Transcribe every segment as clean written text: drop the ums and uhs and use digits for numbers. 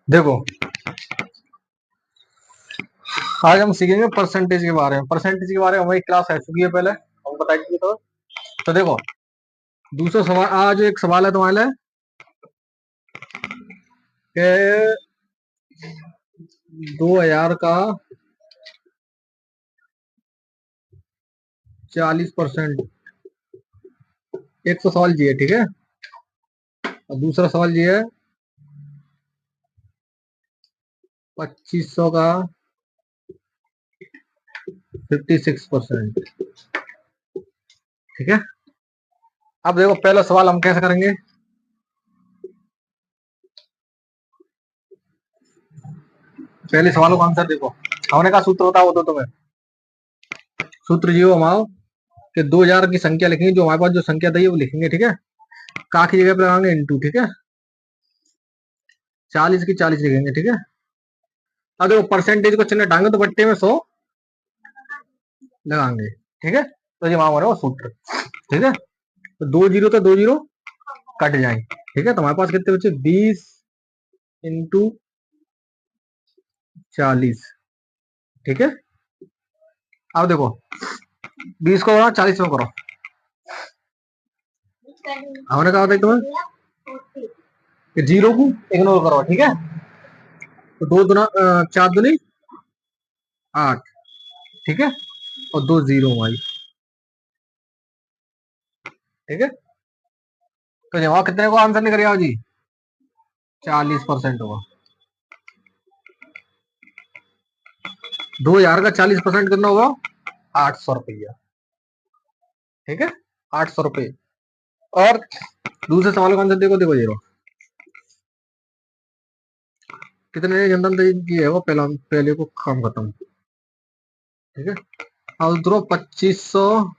देखो, आज हम सीखेंगे परसेंटेज के बारे में। परसेंटेज के बारे में हमारी क्लास है चुकी है पहले, हम बता दीजिए। तो देखो, दूसरा सवाल, आज एक सवाल है तुम्हारे लिए कि 2000 का 40%। एक तो सवाल ये है, ठीक है। और दूसरा सवाल ये है 2500 का 56%, ठीक है। अब देखो, पहला सवाल हम कैसे करेंगे। पहले सवालों का आंसर देखो, हमने कहा सूत्र होता है वो तो तुम्हें सूत्र जी हो हमारा कि 2000 की संख्या लिखेंगे, जो हमारे पास जो संख्या दी है वो लिखेंगे, ठीक है। का की जगह पे लगाएंगे इंटू, ठीक है। 40 की 40 लिखेंगे, ठीक है। अब देखो, परसेंटेज को चिन्ह हटाएंगे तो बट्टे में 100 लगाएंगे, ठीक है। तो ये हमारा वो सूत्र, ठीक है। तो 2 जीरो तो 2 जीरो कट जाए, ठीक है। तो हमारे पास कितने बचे, 20 इंटू 40, ठीक है। अब देखो, 20 को 40 में करो, हमने कहा था तुम्हें कि जीरो को इग्नोर करो, ठीक है। तो 2 दुना 4 दुनी 8, ठीक है। और 2 जीरो हमारी, ठीक है। तो जवाब कितने को आंसर निकल गया जी, 40% होगा। 2000 का 40% कितना होगा, 800 रुपया, ठीक है। 800 रुपये। और दूसरे सवाल का आंसर देखो, देखो जीरो कितने जनरल की है वो, पहले को काम खत्म, ठीक है। और उधरो 2500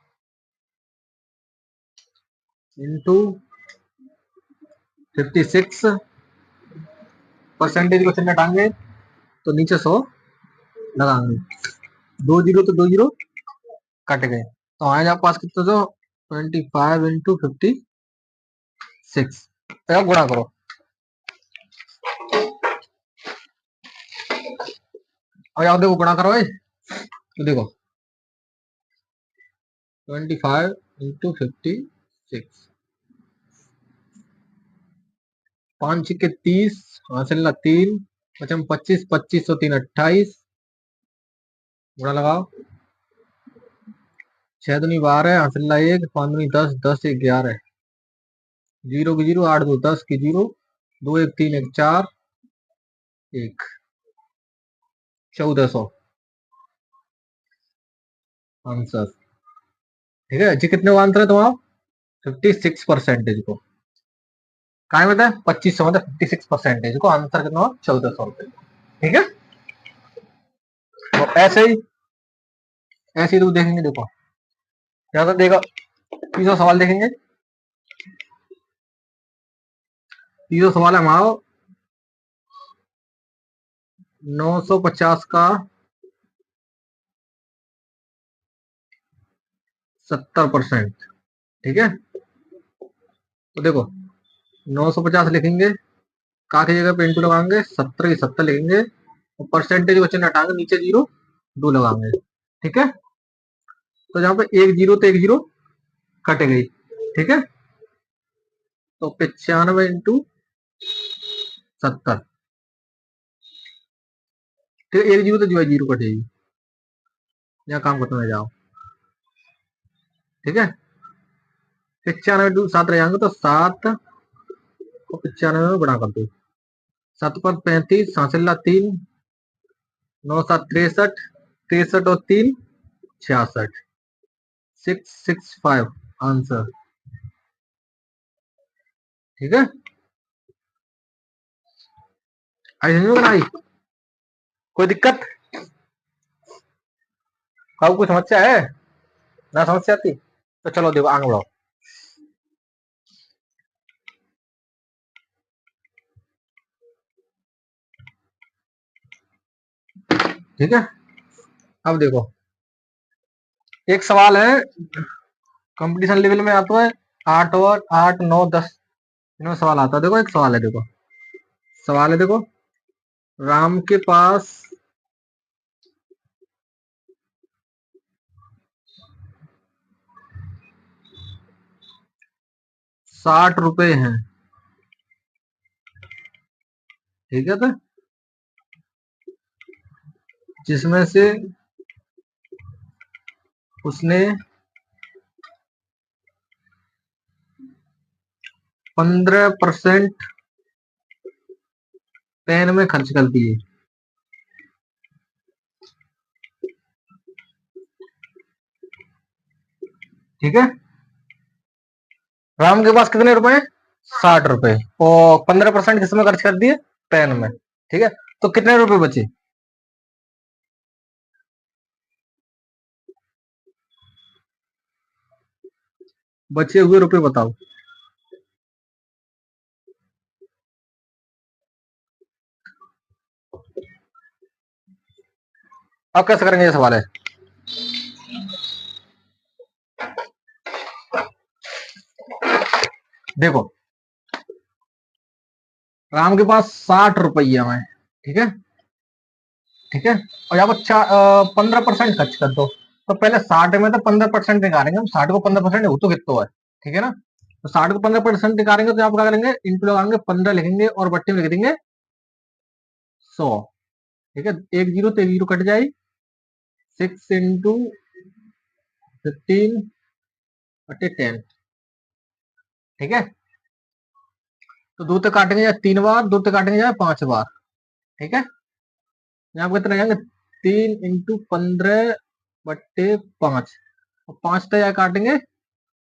इंटू 56 परसेंटेज को चिन्ह हटाएंगे तो नीचे 100 लगाएंगे। 2 जीरो तो 2 जीरो कट गए, तो आए आप पास कितने, तो 25 इंटू 56 गुणा करो। और आप देखो गुणा करो भाई, तो देखो 25 इंटू 56, 5 के 30, हासिल 3, पचम 25, 25 3 28, गुणा लगाओ। 6 दूनी 12, हासिल 1, 5 दूनी 10, 10 1 11, जीरो की जीरो, 8 2 10 की जीरो, 2 1 3 1 4 1, 1400 आंसर, ठीक है जी। कितने को आंसर है तुम्हारा, 56% को काय में 2500 मतलब 56% को आंसर कितना, 1400 रुपए, ठीक है। तो ऐसे ही तो देखेंगे, देखो यहाँ तो देखो, तीसरा सवाल देखेंगे। तीसरा सवाल है हमारा 950 का 70%, ठीक है। तो देखो 950 लिखेंगे, का की जगह पे इंटू लगाएंगे, 70 की 70 लिखेंगे, और परसेंटेज को चिन्ह हटाएंगे, नीचे जीरो 2 लगाएंगे, ठीक है। तो जहाँ पे एक जीरो तो एक जीरो कट गई, ठीक है। तो 95 इंटू 70, ठीक है। एक जीरो तो जो है जीरो कटेगी, यहाँ काम खत्म हो जाओ, ठीक है। 95 इंटू 7 रह जाएंगे, तो 7 को 95 में बड़ा कर दो, 7 पर 35, हासिल 3, 9 7 63, 63 और 3 66, 665 आंसर, ठीक है। आई समझ में आई, कोई दिक्कत, आपको कोई समस्या है, ना समस्या आती तो चलो देखो आगे बढ़ो, ठीक है। अब देखो, एक सवाल है कंपटीशन लेवल में आता है, 8 और 8 9 10 इनमें सवाल आता है। देखो एक सवाल है, देखो सवाल है, देखो राम के पास 60 रुपए हैं, ठीक है। तो जिसमें से उसने 15% पेन में खर्च कर दिए, ठीक है। राम के पास कितने रुपए हैं? 60 रुपए। और 15% किसमें खर्च कर दिए? पेन में, ठीक है। तो कितने रुपए बचे? बचे हुए रुपए बताओ। अब कैसे करेंगे ये सवाल है? देखो, राम के पास 60 रुपया है, ठीक है, ठीक है। और यहाँ पर 15% खर्च कर दो। तो पहले 60 में तो 15% निकालेंगे हम। 60 को 15% वो तो कितना है, ठीक है ना। तो 60 को 15% निकालेंगे तो आप क्या करेंगे? इंटू लगाएंगे, 15 लिखेंगे और बट्टे में लिख देंगे 100, ठीक है। एक जीरो तो एक जीरो कट जाए। 6 × 15/10, ठीक है। तो दो तक काटेंगे या 3 बार, दो तक काटेंगे या 5 बार, ठीक है। यहाँ पे कितना जाएंगे? 3 × 15/5, और 5 तक काटेंगे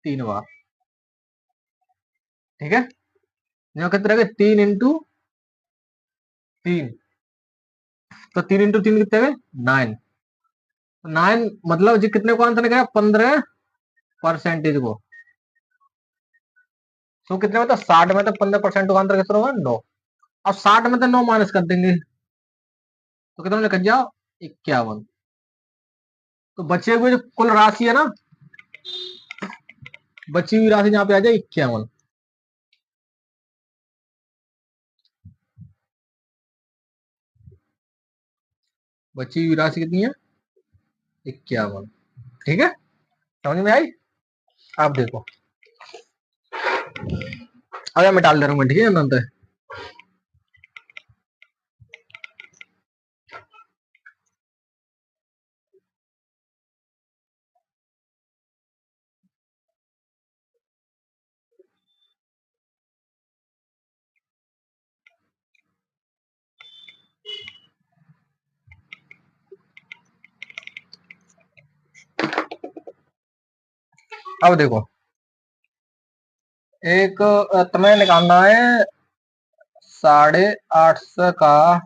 3 बार, ठीक है। यहाँ कितने रहेंगे? 3 × 3, तो 3 × 3 कितने गए? 9। 9 मतलब जी कितने को आंसर निकला? 15% को। तो कितने में? तो 60 में तो 15% का आंसर कितना होगा? 9। अब 60 में तो 9 माइनस कर देंगे, तो कितना निकल जाओ? 51। तो बचे हुए जो कुल राशि है ना, बची हुई राशि यहाँ पे आ जाए 51। बची हुई राशि कितनी है? 51, ठीक है। समझ में आई? आप देखो, अगर मैं डाल दे रहा हूँ, ठीक है ना। अब देखो, एक तुम्हें निकालना है 850 का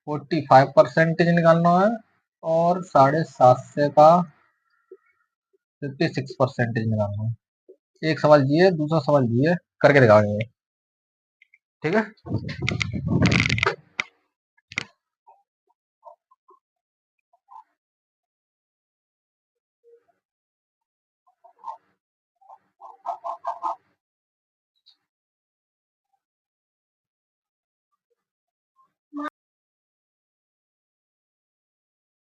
45% निकालना है, और 750 का 56% निकालना है। एक सवाल ये है, दूसरा सवाल ये है, करके दिखाओगे, ठीक है।